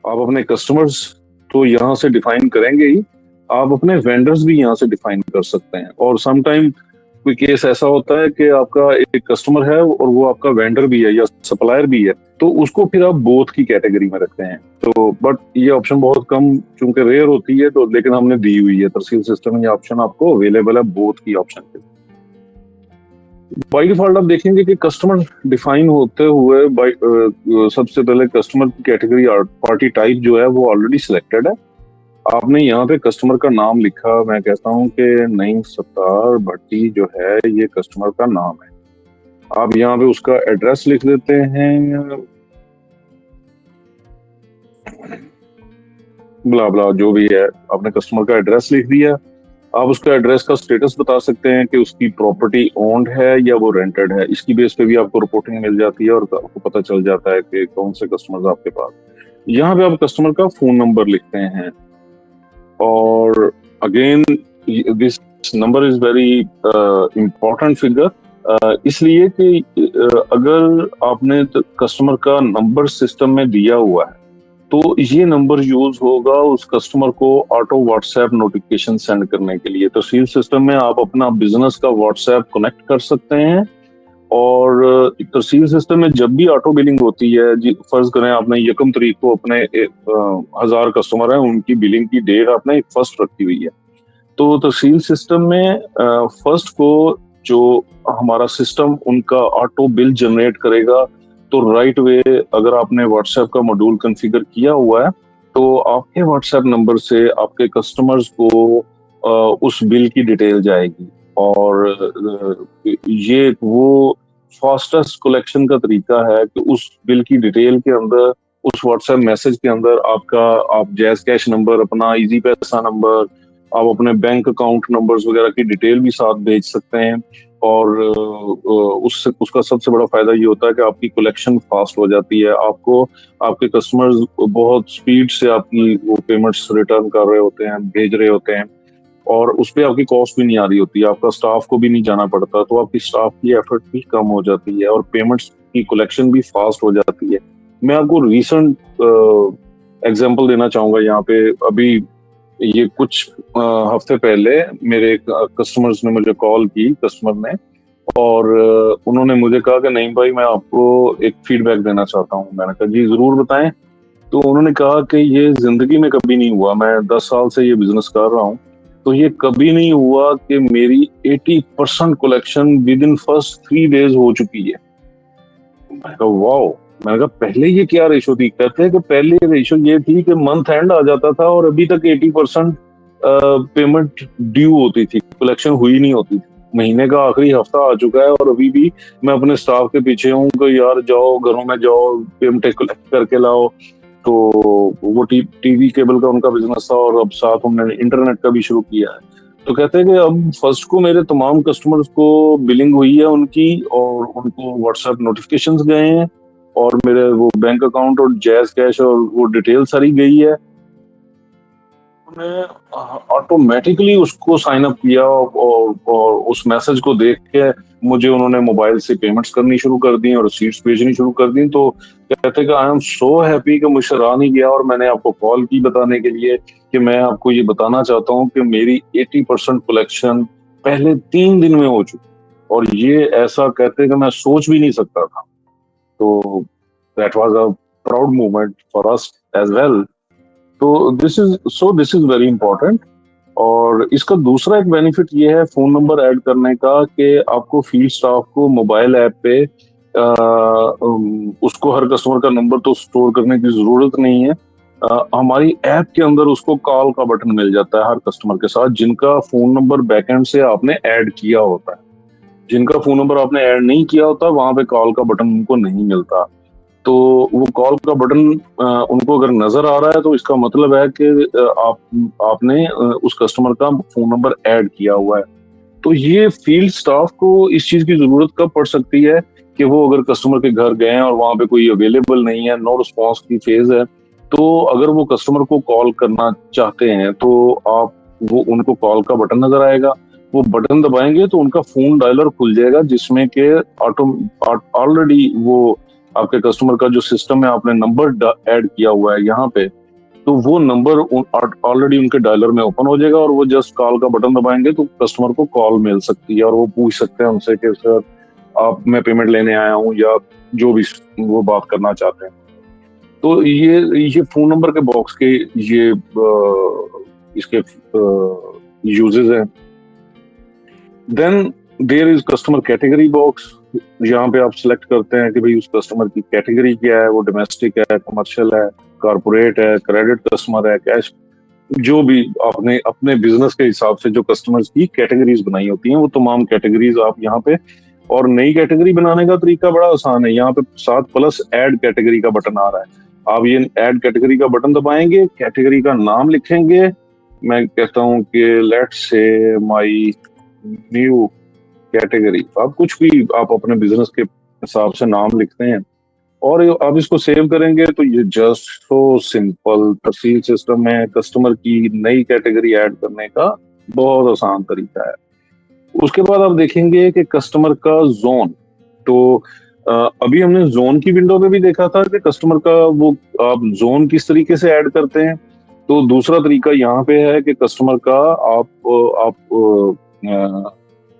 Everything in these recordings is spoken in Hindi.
आप अपने कस्टमर्स तो यहाँ से डिफाइन करेंगे ही, आप अपने वेंडर्स भी यहाँ से डिफाइन कर सकते हैं। और समटाइम कोई केस ऐसा होता है कि आपका एक कस्टमर है और वो आपका वेंडर भी है या सप्लायर भी है, तो उसको फिर आप बोथ की कैटेगरी में रखते हैं। तो बट ये ऑप्शन बहुत कम चूंकि रेयर होती है, तो लेकिन हमने दी हुई है तरसील सिस्टम में, ये ऑप्शन आपको अवेलेबल है बोथ की ऑप्शन के। बाई डिफॉल्ट आप देखेंगे कि कस्टमर डिफाइन होते हुए सबसे पहले कस्टमर की कैटेगरी पार्टी टाइप जो है वो ऑलरेडी सिलेक्टेड है। आपने यहाँ पे कस्टमर का नाम लिखा, मैं कहता हूँ कि नईम सत्तार भट्टी जो है ये कस्टमर का नाम है। आप यहाँ पे उसका एड्रेस लिख देते हैं, ब्ला ब्ला जो भी है, आपने कस्टमर का एड्रेस लिख दिया। आप उसका एड्रेस का स्टेटस बता सकते हैं कि उसकी प्रॉपर्टी ओन्ड है या वो रेंटेड है। इसकी बेस पे भी आपको रिपोर्टिंग मिल जाती है और आपको पता चल जाता है कि कौन से कस्टमर्स आपके पास। यहाँ पे आप कस्टमर का फोन नंबर लिखते हैं, और again this number is very important figure, इसलिए कि अगर आपने कस्टमर का नंबर सिस्टम में दिया हुआ है तो ये नंबर यूज होगा उस कस्टमर को ऑटो व्हाट्सएप नोटिफिकेशन सेंड करने के लिए। तो सील सिस्टम में आप अपना बिजनेस का व्हाट्सएप कनेक्ट कर सकते हैं, और तहसील सिस्टम में जब भी ऑटो बिलिंग होती है, फर्ज करें आपने यकम तारीख को अपने 1000 कस्टमर हैं, उनकी बिलिंग की डेट आपने फर्स्ट रखी हुई है, तो तहसील सिस्टम में फर्स्ट को जो हमारा सिस्टम उनका ऑटो बिल जनरेट करेगा। तो राइट वे अगर आपने व्हाट्सएप का मॉड्यूल कॉन्फ़िगर किया हुआ है तो आपके व्हाट्सएप नंबर से आपके कस्टमर्स को उस बिल की डिटेल जाएगी, और ये वो फास्टेस्ट कलेक्शन का तरीका है कि उस बिल की डिटेल के अंदर, उस व्हाट्सएप मैसेज के अंदर आप जैज कैश नंबर, अपना इजी पैसा नंबर, आप अपने बैंक अकाउंट नंबर्स वगैरह की डिटेल भी साथ भेज सकते हैं। और उसका सबसे बड़ा फायदा ये होता है कि आपकी कलेक्शन फास्ट हो जाती है। आपको आपके कस्टमर्स बहुत स्पीड से आपकी वो पेमेंट्स रिटर्न कर रहे होते हैं, भेज रहे होते हैं, और उस पर आपकी कॉस्ट भी नहीं आ रही होती है, आपका स्टाफ को भी नहीं जाना पड़ता, तो आपकी स्टाफ की एफर्ट भी कम हो जाती है और पेमेंट्स की कलेक्शन भी फास्ट हो जाती है। मैं आपको रिसेंट एग्जांपल देना चाहूंगा यहाँ पे। अभी ये कुछ हफ्ते पहले मेरे कस्टमर्स ने मुझे कॉल की, कस्टमर ने, और उन्होंने मुझे कहा कि नहीं भाई, मैं आपको एक फीडबैक देना चाहता हूँ। मैंने कहा जी जरूर बताएं। तो उन्होंने कहा कि ये जिंदगी में कभी नहीं हुआ, मैं 10 साल से ये बिजनेस कर रहा हूँ, तो ये कभी नहीं हुआ कि मेरी 80% collection with in first 3 days हो चुकी है। मैंने कहा वाओ। मैंने कहा पहले ये क्या रेशो थी? कहते हैं कि पहले रेशो ये थी कि मंथ एंड आ जाता था और अभी तक 80% पेमेंट ड्यू होती थी, कलेक्शन हुई नहीं होती थी। महीने का आखिरी हफ्ता आ चुका है और अभी भी मैं अपने स्टाफ के पीछे हूँ कि यार जाओ घरों में जाओ, पेमेंट कलेक्ट करके लाओ। तो वो टीवी केबल का उनका बिजनेस था और अब साथ उन्होंने इंटरनेट का भी शुरू किया है। तो कहते हैं कि अब फर्स्ट को मेरे तमाम कस्टमर्स को बिलिंग हुई है उनकी, और उनको व्हाट्सएप नोटिफिकेशंस गए हैं, और मेरे वो बैंक अकाउंट और जैज कैश और वो डिटेल सारी गई है। मैं ऑटोमेटिकली उसको साइन अप किया, और उस मैसेज को देख के मुझे उन्होंने मोबाइल से पेमेंट्स करनी शुरू कर दी और रिसीट्स भेजनी शुरू कर दी। तो कहते हैं कि आई एम सो हैप्पी कि मुझसे रहा नहीं गया, और मैंने आपको कॉल की बताने के लिए कि मैं आपको ये बताना चाहता हूँ कि मेरी 80% कलेक्शन पहले 3 दिन में हो चुकी, और ये ऐसा कहते हैं कि मैं सोच भी नहीं सकता था। तो that was a proud moment for us as well. तो दिस इज वेरी इंपॉर्टेंट। और इसका दूसरा एक बेनिफिट ये है फोन नंबर ऐड करने का कि आपको फील्ड स्टाफ को मोबाइल ऐप पे उसको हर कस्टमर का नंबर तो स्टोर करने की जरूरत नहीं है। हमारी ऐप के अंदर उसको कॉल का बटन मिल जाता है हर कस्टमर के साथ जिनका फोन नंबर बैकएंड से आपने ऐड किया होता है। जिनका फोन नंबर आपने ऐड नहीं किया होता वहां पे कॉल का बटन उनको नहीं मिलता। तो वो कॉल का बटन उनको अगर नजर आ रहा है तो इसका मतलब है कि आपने उस कस्टमर का फोन नंबर ऐड किया हुआ है। तो ये फील्ड स्टाफ को इस चीज की जरूरत कब पड़ सकती है कि वो अगर कस्टमर के घर गए हैं और वहां पे कोई अवेलेबल नहीं है, नो रिस्पॉन्स की फेज है, तो अगर वो कस्टमर को कॉल करना चाहते हैं तो आप वो उनको कॉल का बटन नजर आएगा, वो बटन दबाएंगे तो उनका फोन डायलर खुल जाएगा जिसमें के ऑटो ऑलरेडी वो आपके कस्टमर का जो सिस्टम है, आपने नंबर ऐड किया हुआ है यहाँ पे, तो वो नंबर ऑलरेडी उनके डायलर में ओपन हो जाएगा और वो जस्ट कॉल का बटन दबाएंगे तो कस्टमर को कॉल मिल सकती है और वो पूछ सकते हैं उनसे कि सर आप मैं पेमेंट लेने आया हूँ या जो भी वो बात करना चाहते हैं। तो ये फोन नंबर के बॉक्स के ये इसके यूजेस हैं। Then there is customer category box. यहाँ पे आप सिलेक्ट करते हैं कि भाई उस कस्टमर की कैटेगरी क्या है, वो डोमेस्टिक है, कमर्शियल है, कारपोरेट है, क्रेडिट कस्टमर है, कैश, जो भी आपने अपने बिजनेस के हिसाब से जो कस्टमर्स की कैटेगरीज बनाई होती हैं वो तमाम कैटेगरीज आप यहाँ पे। और नई कैटेगरी बनाने का तरीका बड़ा आसान है, यहाँ पे साथ प्लस ऐड कैटेगरी का बटन आ रहा है। आप ये ऐड कैटेगरी का बटन दबाएंगे, कैटेगरी का नाम लिखेंगे। मैं कहता हूँ कि let's say my new category, आप कुछ भी आप अपने बिजनेस के हिसाब से नाम लिखते हैं और आप इसको सेव करेंगे तो ये जस्ट सो सिंपल तफसील सिस्टम है। कस्टमर की नई कैटेगरी ऐड करने का बहुत आसान तरीका है। उसके बाद आप देखेंगे कि कस्टमर का जोन, तो अभी हमने जोन की विंडो में भी देखा था कि कस्टमर का वो आप जोन किस तरीके से ऐड करते हैं। तो दूसरा तरीका यहाँ पे है कि कस्टमर का आप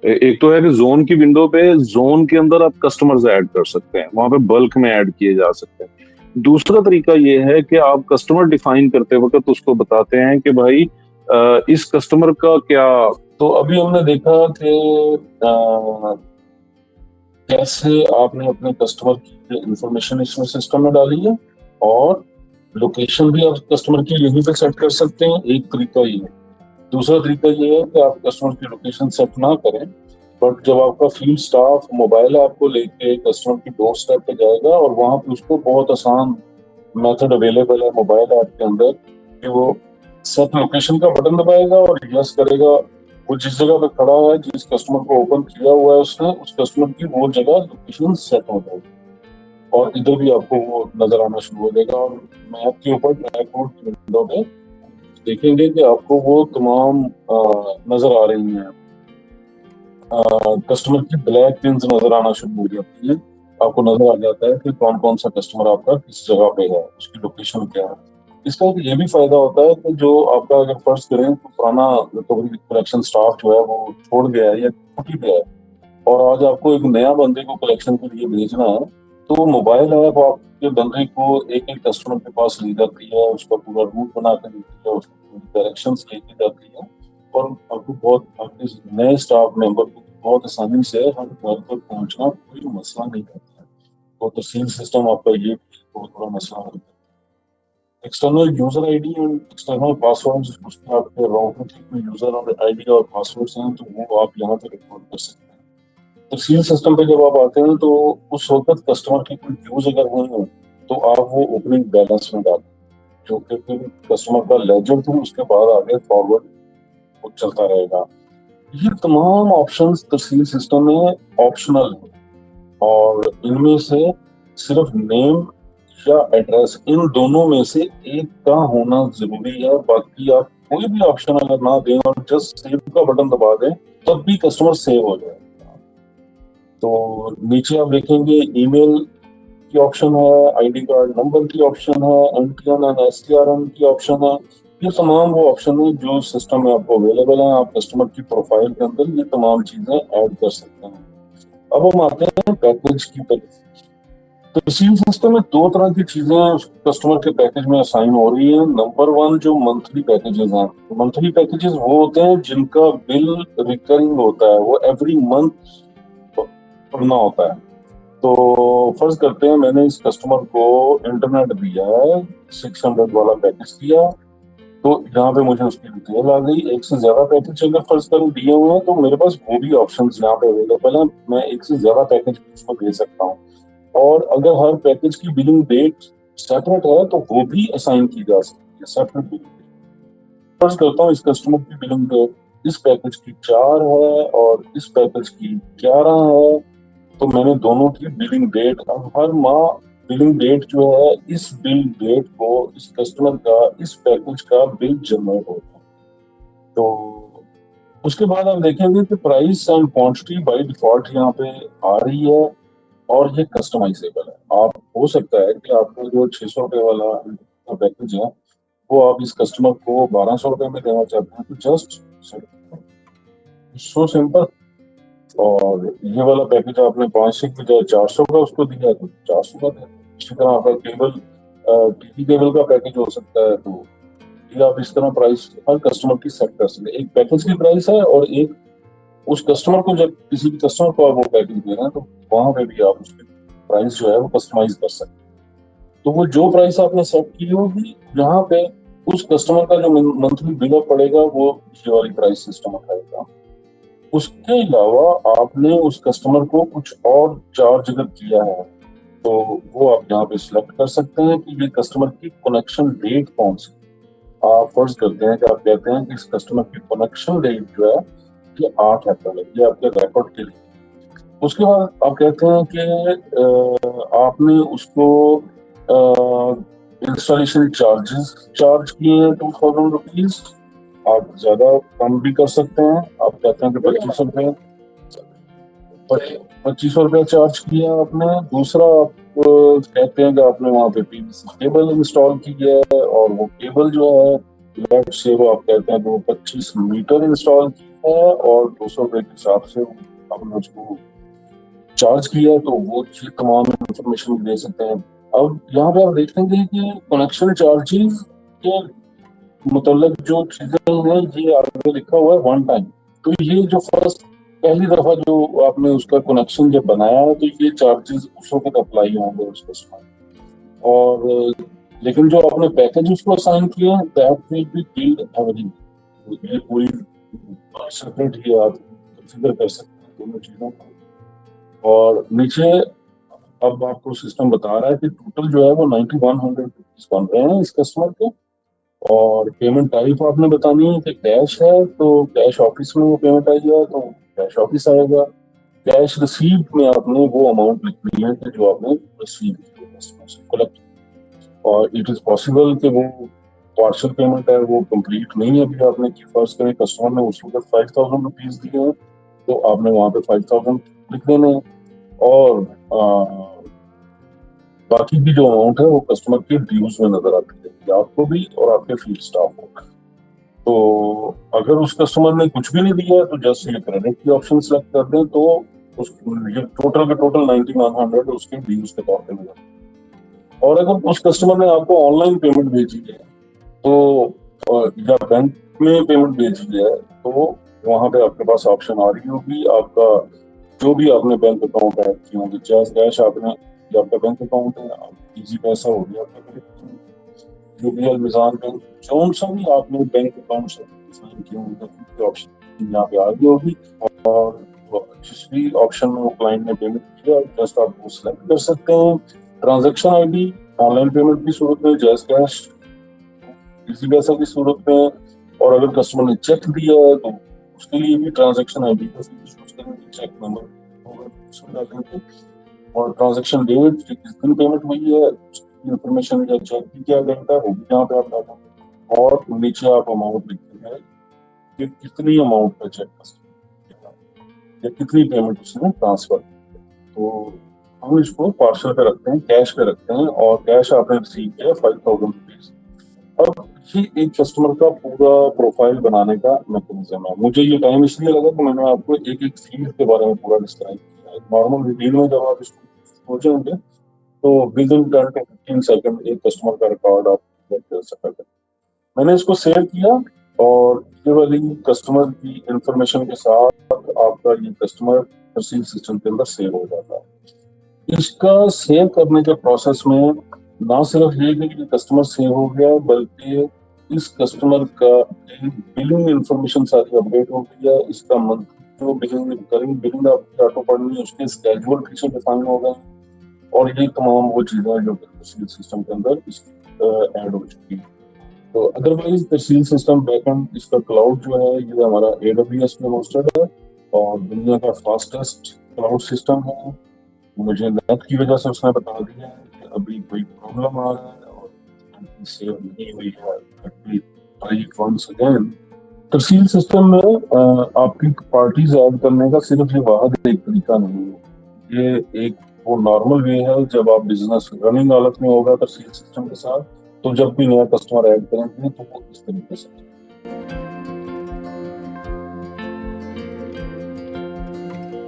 एक तो है कि जोन की विंडो पे जोन के अंदर आप कस्टमर्स ऐड कर सकते हैं, वहां पे बल्क में ऐड किए जा सकते हैं। दूसरा तरीका ये है कि आप कस्टमर डिफाइन करते वक्त उसको बताते हैं कि भाई इस कस्टमर का क्या। तो अभी हमने देखा कि कैसे आपने अपने कस्टमर की इंफॉर्मेशन इसमें सिस्टम में डाली है और लोकेशन भी आप कस्टमर की यहीं पे सेट कर सकते हैं, एक तरीका ये है। दूसरा तरीका ये है कि आप कस्टमर की लोकेशन सेट ना करें, बट जब आपका फील्ड स्टाफ मोबाइल ऐप को लेके कस्टमर की डोर स्टेप पे जाएगा और वहां पे उसको बहुत आसान मेथड अवेलेबल है मोबाइल ऐप के अंदर कि वो सेट लोकेशन का बटन दबाएगा और यस करेगा। वो जिस जगह पे खड़ा है, जिस कस्टमर को ओपन किया हुआ है उसने, उस कस्टमर की वो जगह लोकेशन सेट हो जाएगी और इधर भी आपको वो नजर आना शुरू हो जाएगा। और मैप के ऊपर ट्रैक रोड की विंडो में देखेंगे कि आपको वो तमाम नजर आ रही हैं। कस्टमर की ब्लैक पिन्स नजर आना शुरू हो जाती है, आपको नजर आ जाता है कि कौन कौन सा कस्टमर आपका किस जगह पे है, उसकी लोकेशन क्या है। इसका एक ये भी फायदा होता है कि जो आपका अगर फर्ज करें तो पुराना रिकवरी कलेक्शन स्टाफ जो है वो छोड़ गया है या छुट्टी पे है और आज आपको एक नया बंदे को कलेक्शन के लिए भेजना है, तो मोबाइल ऐप आपके बंदे को एक एक कस्टमर के पास ले जाती है, उसका पूरा रूट बना कर देती है, उसकी डायरेक्शन लेके जाती है और आपको बहुत आपके नए स्टाफ मेंबर को बहुत आसानी से हर घर पर पहुंचना कोई मसला नहीं रहता है। तो तहसील सिस्टम आपका ये बहुत बड़ा मसला है। External user ID and external passwords, उसके आपके राउटर के कोई यूजर और आईडी और पासवर्ड्स हैं तो वो आप यहाँ पे रिकॉर्ड कर सकते हैं। तहसील सिस्टम पे जब आप आते हैं तो उस वक्त कस्टमर की कोई ड्यूज अगर हुई हो तो आप वो ओपनिंग बैलेंस में डालें, जो कि फिर कस्टमर का लेजर थ्रू उसके बाद आगे फॉरवर्ड वो चलता रहेगा। ये तमाम ऑप्शंस तहसील सिस्टम में ऑप्शनल है और इनमें से सिर्फ नेम या एड्रेस, इन दोनों में से एक का होना जरूरी है। बाकी आप कोई भी ऑप्शन अगर ना दें और जस्ट सेव का बटन दबा दें तब भी कस्टमर सेव हो जाएगा। तो नीचे आप देखेंगे ईमेल की ऑप्शन है, आईडी कार्ड नंबर की ऑप्शन है, एनटीएन एंड एसटीआरएन की ऑप्शन है। ये तमाम वो ऑप्शन है जो सिस्टम में आपको अवेलेबल है। आप कस्टमर की प्रोफाइल के अंदर ये तमाम चीजें ऐड कर सकते हैं। अब हम आते हैं पैकेज की तरफ। तहसील सिस्टम में दो तरह की चीजें कस्टमर के पैकेज में असाइन हो रही है। नंबर वन, जो मंथली पैकेजेस हैं। मंथली पैकेजेस वो होते हैं जिनका बिल रिकरिंग होता है, वो एवरी मंथ भरना होता है। तो फर्ज करते हैं मैंने इस कस्टमर को इंटरनेट दिया है, 600 वाला पैकेज दिया, तो यहाँ पे मुझे उसकी डिटेल आ गई। एक से ज्यादा पैकेज अगर फर्ज करूँ दिए हुए हैं तो मेरे पास वो भी ऑप्शन यहाँ पे अवेलेबल है, मैं एक से ज्यादा पैकेज उसको दे सकता हूँ। और अगर हर पैकेज की बिलिंग डेट सेपरेट है तो वो भी असाइन की जा सकती है, सेपरेट बिलिंग डेट। फर्ज करता हूँ इस कस्टमर की बिलिंग डेट इस पैकेज की 4 है और इस पैकेज की 11 है, तो मैंने दोनों की बिलिंग डेट, अब हर माह बिलिंग डेट जो है, इस बिल डेट को इस कस्टमर का इस पैकेज का बिल जनरेट होता है। तो उसके बाद हम देखेंगे कि price and quantity by default यहाँ पे आ रही है। और ये कस्टमाइजेबल है। आप हो सकता है कि आपका जो 600 रुपये वाला पैकेज है वो आप इस कस्टमर को 1200 रुपये में देना चाहते हैं, तो जस्ट सो सिंपल। और ये वाला पैकेज आपने 500 की बजाय 400 का उसको दिया तो 400 का दें। इसी तरह आपका केबल टीवी केबल का पैकेज हो सकता है, तो ये आप इस तरह प्राइस हर कस्टमर की सेट कर सकते हैं। एक पैकेज की प्राइस है और एक उस कस्टमर को, जब किसी भी कस्टमर को आप वो पैकेज दे रहे हैं तो वहां पे भी आप उसकी प्राइस जो है वो कस्टमाइज कर सकते हैं। तो वो जो प्राइस आपने सेट की होगी, यहाँ पे उस कस्टमर का जो मंथली बिल पड़ेगा वो ये वाली प्राइस सिस्टम उठाएगा। उसके अलावा आपने उस कस्टमर को कुछ और चार्ज अगर किया है तो वो आप यहाँ पे सिलेक्ट कर सकते हैं कि ये कस्टमर की कनेक्शन डेट कौन सी। आप फर्ज करते हैं कि आप कहते हैं कि इस कस्टमर की कनेक्शन डेट जो है ये 8 अप्रैल है, ये आपके रिकॉर्ड के लिए। उसके बाद आप कहते हैं कि आपने उसको इंस्टॉलेशन चार्जेस चार्ज किए हैं 2000 रुपीज। आप ज्यादा कम भी कर सकते हैं। आप कहते हैं कि 25 रुपये 2500 रुपया चार्ज किया आपने। दूसरा आप कहते हैं कि आपने वहां पे पीवीसी केबल इंस्टॉल की है और वो केबल जो है लेफ्ट से वो आप कहते हैं कि वो 25 मीटर इंस्टॉल की है और 200 रुपये के हिसाब से आपने उसको चार्ज किया, तो वो तमाम इंफॉर्मेशन दे सकते हैं। अब यहाँ पे आप देखेंगे कि कनेक्शन चार्जेस के मतलब जो चीजें हैं ये आगे लिखा हुआ है वन टाइम। तो ये जो फर्स्ट पहली दफा जो आपने उसका कनेक्शन जब बनाया है तो ये चार्जेस उस वक्त अप्लाई होंगे उस कस्टमर। और लेकिन जो आपने पैकेज उसको असाइन किए हैं that will be build everything. ये पूरी सेपरेट ही आप कंसीडर कर सकते हैं दोनों चीजों को। और नीचे अब आपको सिस्टम बता रहा है कि टोटल जो है वो 9100 रुपीज बन रहे हैं इस कस्टमर के। और पेमेंट टाइप आपने बतानी है कि कैश है तो कैश ऑफिस में वो पेमेंट आएगा तो कैश ऑफिस आएगा। कैश रिसीव्ड में आपने वो अमाउंट लिखनी है कि जो आपने रिसीव किया कस्टमर से कलेक्ट। और इट इज पॉसिबल कि वो पार्सल पेमेंट है वो कंप्लीट नहीं है अभी आपने की। फर्स्ट करें कस्टमर ने उस वक्त 5000 रुपीज दिए हैं तो आपने वहां पे 5000 लिख देने हैं। और बाकी की जो अमाउंट है वो कस्टमर के ड्यूज में नजर आती है आपको भी और आपके फील्ड स्टाफ को। तो अगर उस कस्टमर ने कुछ भी नहीं दिया तो जस्ट ये क्रेडिट की ऑप्शन सेलेक्ट कर दें तो उस ये टोटल के टोटल 9100 उसके ड्यूज के तौर पे मिल जाए। और अगर उस कस्टमर ने आपको ऑनलाइन पेमेंट भेजी है तो या बैंक में पेमेंट भेजी है तो वहां पे आपके पास ऑप्शन आ रही होगी आपका जो भी आपने बैंक अकाउंट ऐड किए होंगे, चाहे कैश आपने या आपका बैंक अकाउंट है, इजी पैसा हो गया आपका, यूपीआई मिजान बैंक, जो सा भी आपने बैंक अकाउंट से साइन किए होंगे ऑप्शन यहाँ पे आ गई होगी। और जिस भी ऑप्शन में वो क्लाइंट ने पेमेंट किया जस्ट आप वो सिलेक्ट कर सकते हैं। ट्रांजैक्शन आईडी ऑनलाइन पेमेंट की सूरत में, जैस कैश, इजी पैसा की सूरत में। और अगर कस्टमर ने चेक दिया है तो उसके लिए भी ट्रांजैक्शन आईडी का यूज करेंगे, चेक नंबर होगा उसमें डालेंगे। और ट्रांजैक्शन डेट किस दिन पेमेंट हुई है उसकी इंफॉर्मेशन या चेक की क्या डेट है वो भी यहाँ पे आप डालेंगे। और नीचे आप अमाउंट लिखते हैं कि कितनी अमाउंट का चेक या कितनी पेमेंट उसने ट्रांसफर। तो हम इसको पार्सल पे रखते हैं, कैश पे रखते हैं और कैश आपने रिसीव किया 5000 रुपीज। अब ये एक कस्टमर का पूरा प्रोफाइल बनाने का मैकेनिज्म है। मुझे ये टाइम इसलिए लगा कि मैंने आपको एक एक फील्ड के बारे में पूरा डिस्क्राइब किया। नॉर्मल रिव्यू में जब आप इसको पहुंचेंगे तो विद इन 10 to 15 सेकंड एक कस्टमर का रिकॉर्ड आप गेट कर सकते हैं। मैंने इसको सेव किया और ये वाली कस्टमर की इंफॉर्मेशन के साथ आपका ये कस्टमर रसीद सिस्टम के अंदर सेव हो जाता है। इसका सेव करने के प्रोसेस में ना सिर्फ ये कि कस्टमर सेव हो गया बल्कि इस कस्टमर का बिलिंग इंफॉर्मेशन सारी अपडेट हो गई है। इसका मंथ जो बिलिंग करेंगे बिलिंग आपकी ऑटो पड़नी है उसके स्केड्यूल पीछे डिफाइन हो गए और ये तमाम वो चीजें जो तहसील सिस्टम के अंदर ऐड हो चुकी है। तो अदरवाइज तहसील सिस्टम बैकएंड इसका क्लाउड जो है ये हमारा AWS में होस्टेड है और दुनिया का फास्टेस्ट क्लाउड सिस्टम है। मुझे नेट की वजह से उसने बता दिया है कि अभी कोई प्रॉब्लम आ रहा है और सेव नहीं हुई है। Try once again. तहसील सिस्टम में आपकी पार्टीज ऐड करने का सिर्फ ये वाहद एक तरीका नहीं है। ये एक वो नॉर्मल वे है जब आप बिजनेस रनिंग हालत में होगा तो सेल सिस्टम के साथ, तो जब भी नया कस्टमर ऐड करेंगे तो वो इस तरीके से